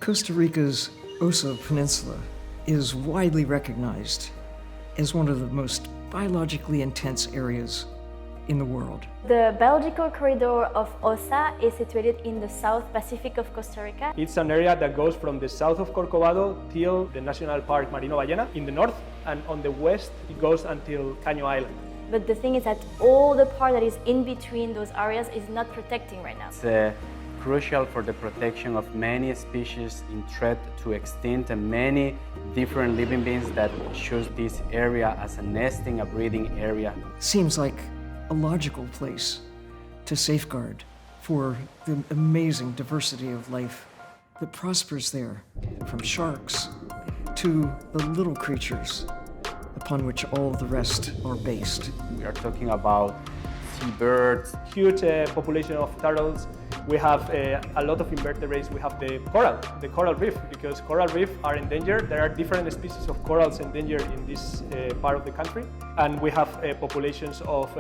Costa Rica's OSA Peninsula is widely recognized as one of the most biologically intense areas in the world. The biological corridor of OSA is situated in the South Pacific of Costa Rica. It's an area that goes from the south of Corcovado till the National Park Marino Ballena in the north, and on the west it goes until Caño Island. But the thing is that all the part that is in between those areas is not protecting right now. It's crucial for the protection of many species in threat to extinct and many different living beings that choose this area as a nesting, a breeding area. Seems like a logical place to safeguard for the amazing diversity of life that prospers there, from sharks to the little creatures upon which all the rest are based. We are talking about seabirds, Huge population of turtles. We have a lot of invertebrates. We have the coral reef, because coral reef are endangered. There are different species of corals endangered in this part of the country. And we have populations of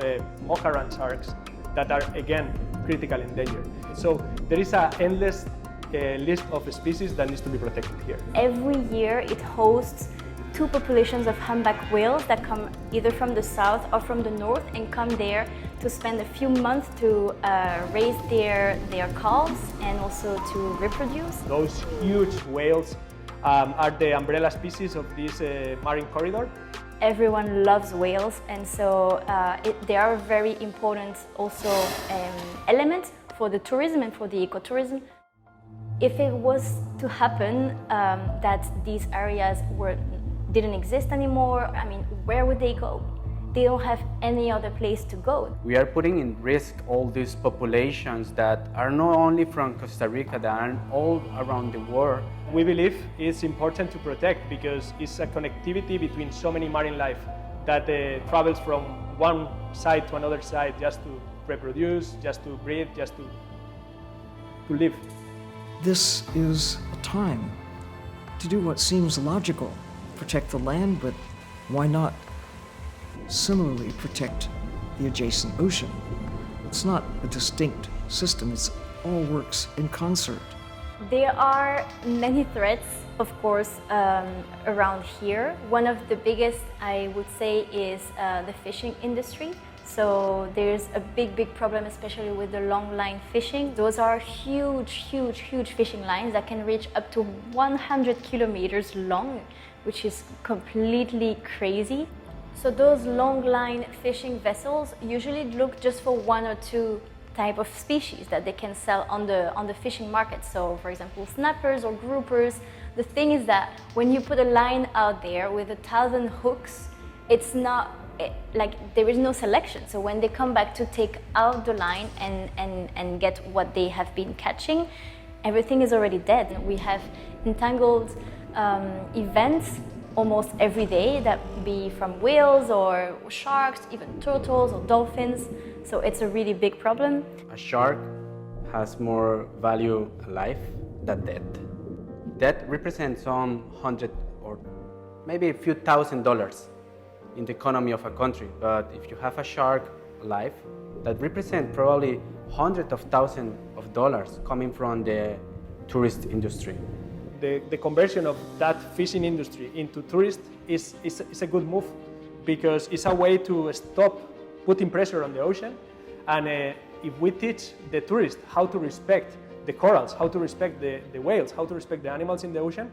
mocharan sharks that are, again, critically endangered. So there is an endless list of species that needs to be protected here. Every year it hosts two populations of humpback whales that come either from the south or from the north and come there to spend a few months to raise their calves and also to reproduce. Those huge whales are the umbrella species of this marine corridor. Everyone loves whales, and so they are a very important also element for the tourism and for the ecotourism. If it was to happen that these areas didn't exist anymore, I mean, where would they go? They don't have any other place to go. we are putting in risk all these populations that are not only from Costa Rica, that are all around the world. We believe it's important to protect because it's a connectivity between so many marine life that travels from one side to another side just to reproduce, just to breathe, just to live. This is a time to do what seems logical. Protect the land, but why not similarly protect the adjacent ocean? It's not a distinct system, it all works in concert. There are many threats, of course, around here. One of the biggest, I would say, is the fishing industry. So there's a big problem, especially with the long line fishing. Those are huge fishing lines that can reach up to 100 kilometers long, which is completely crazy. So those long line fishing vessels usually look just for one or two type of species that they can sell on the fishing market. So for example, snappers or groupers. The thing is that when you put a line out there with 1,000 hooks, it's not like there is no selection. So when they come back to take out the line and get what they have been catching, everything is already dead. We have entangled events almost every day, that be from whales or sharks, even turtles or dolphins. So it's a really big problem. A shark has more value alive than dead. Death represents some hundred or maybe a few $1,000s in the economy of a country. But if you have a shark alive, that represents probably hundreds of thousands of dollars coming from the tourist industry. The conversion of that fishing industry into tourist is a good move, because it's a way to stop putting pressure on the ocean. And if we teach the tourists how to respect the corals, how to respect the whales, how to respect the animals in the ocean,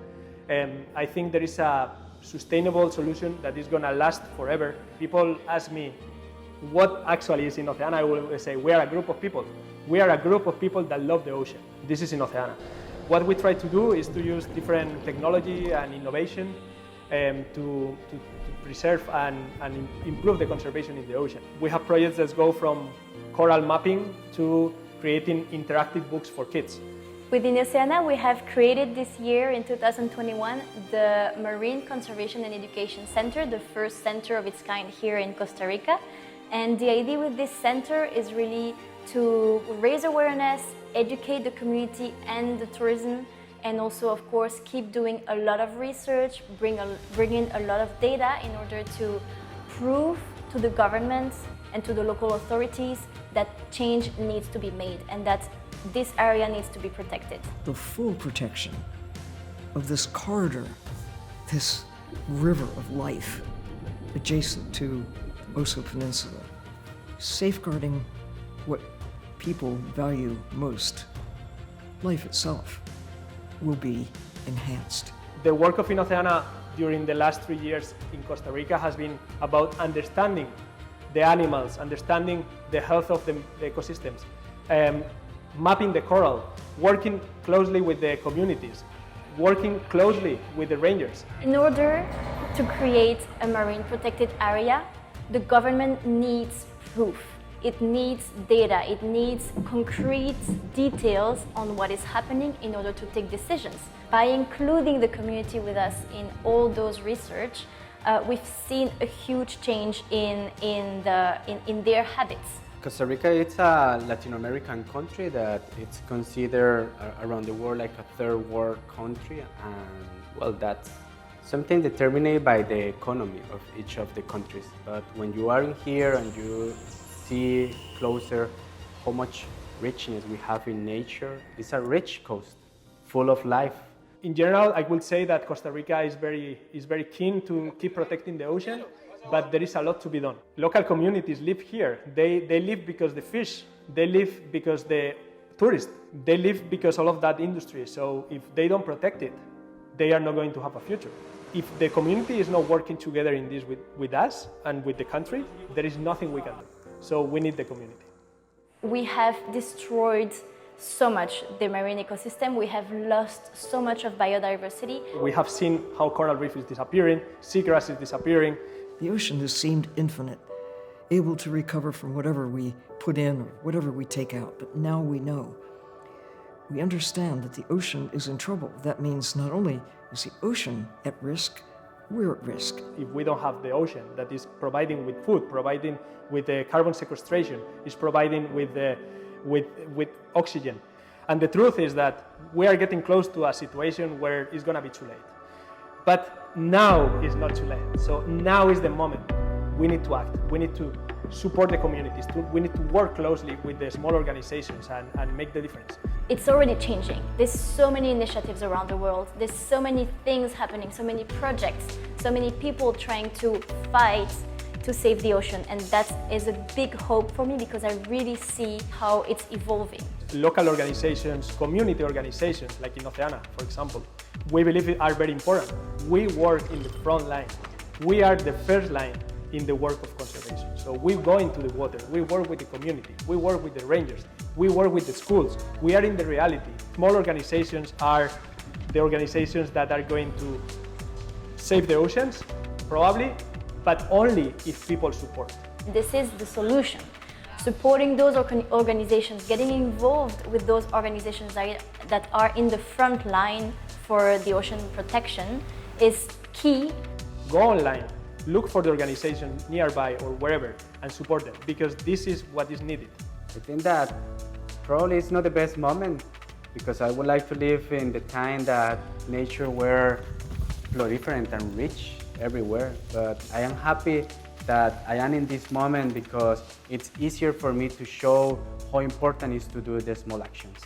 I think there is a sustainable solution that is going to last forever. People ask me, what actually is in Oceana? I will say, we are a group of people. We are a group of people that love the ocean. This is in Oceana. What we try to do is to use different technology and innovation to preserve and improve the conservation in the ocean. We have projects that go from coral mapping to creating interactive books for kids. Within Oceana, we have created this year, in 2021, the Marine Conservation and Education Center, the first center of its kind here in Costa Rica. And the idea with this center is really to raise awareness, educate the community and the tourism, and also, of course, keep doing a lot of research, bring in a lot of data in order to prove to the governments and to the local authorities that change needs to be made and that this area needs to be protected. The full protection of this corridor, this river of life adjacent to OSA Peninsula, safeguarding what people value most, life itself, will be enhanced. The work of Oceana during the last 3 years in Costa Rica has been about understanding the animals, understanding the health of the ecosystems, mapping the coral, working closely with the communities, working closely with the rangers. In order to create a marine protected area, the government needs proof. It needs data, it needs concrete details on what is happening in order to take decisions. By including the community with us in all those research, we've seen a huge change in their habits. Costa Rica is a Latin American country that it's considered around the world like a third world country, and well, that's something determined by the economy of each of the countries. But when you are in here and you see closer how much richness we have in nature, it's a rich coast, full of life. In general, I would say that Costa Rica is very keen to keep protecting the ocean, but there is a lot to be done. Local communities live here. They live because the fish, they live because the tourists, they live because all of that industry. So if they don't protect it, they are not going to have a future. If the community is not working together in this with us and with the country, there is nothing we can do. So we need the community. We have destroyed so much the marine ecosystem. We have lost so much of biodiversity. We have seen how coral reef is disappearing, seagrass is disappearing. The ocean has seemed infinite, able to recover from whatever we put in or whatever we take out. But now we know. We understand that the ocean is in trouble. That means not only is the ocean at risk, we're at risk. If we don't have the ocean that is providing with food, providing with the carbon sequestration, is providing with oxygen. And the truth is that we are getting close to a situation where it's going to be too late. But now is not too late. So now is the moment. We need to act. We need to support the communities. We need to work closely with the small organizations and make the difference. It's already changing. There's so many initiatives around the world. There's so many things happening, so many projects, so many people trying to fight to save the ocean. And that is a big hope for me because I really see how it's evolving. Local organizations, community organizations, like in Oceana, for example, we believe are very important. We work in the front line. We are the first line in the work of conservation. So we go into the water, we work with the community, we work with the rangers, we work with the schools. We are in the reality. Small organizations are the organizations that are going to save the oceans, probably, but only if people support. This is the solution. Supporting those organizations, getting involved with those organizations that are in the front line for the ocean protection is key. Go online, look for the organization nearby or wherever and support them, because this is what is needed. I think that probably it's not the best moment, because I would like to live in the time that nature were proliferant and rich everywhere. But I am happy that I am in this moment because it's easier for me to show how important it is to do the small actions.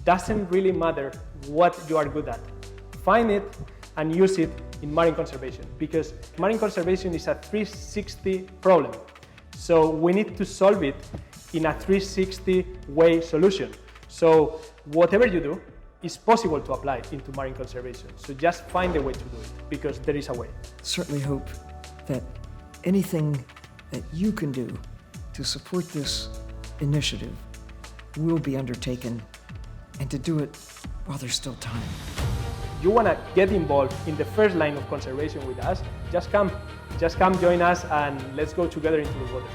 Doesn't really matter what you are good at. Find it and use it in marine conservation, because marine conservation is a 360 problem. So we need to solve it in a 360 way solution. So whatever you do is possible to apply into marine conservation. So just find a way to do it, because there is a way. Certainly hope that anything that you can do to support this initiative will be undertaken, and to do it while there's still time. You want to get involved in the first line of conservation with us, just come join us and let's go together into the water.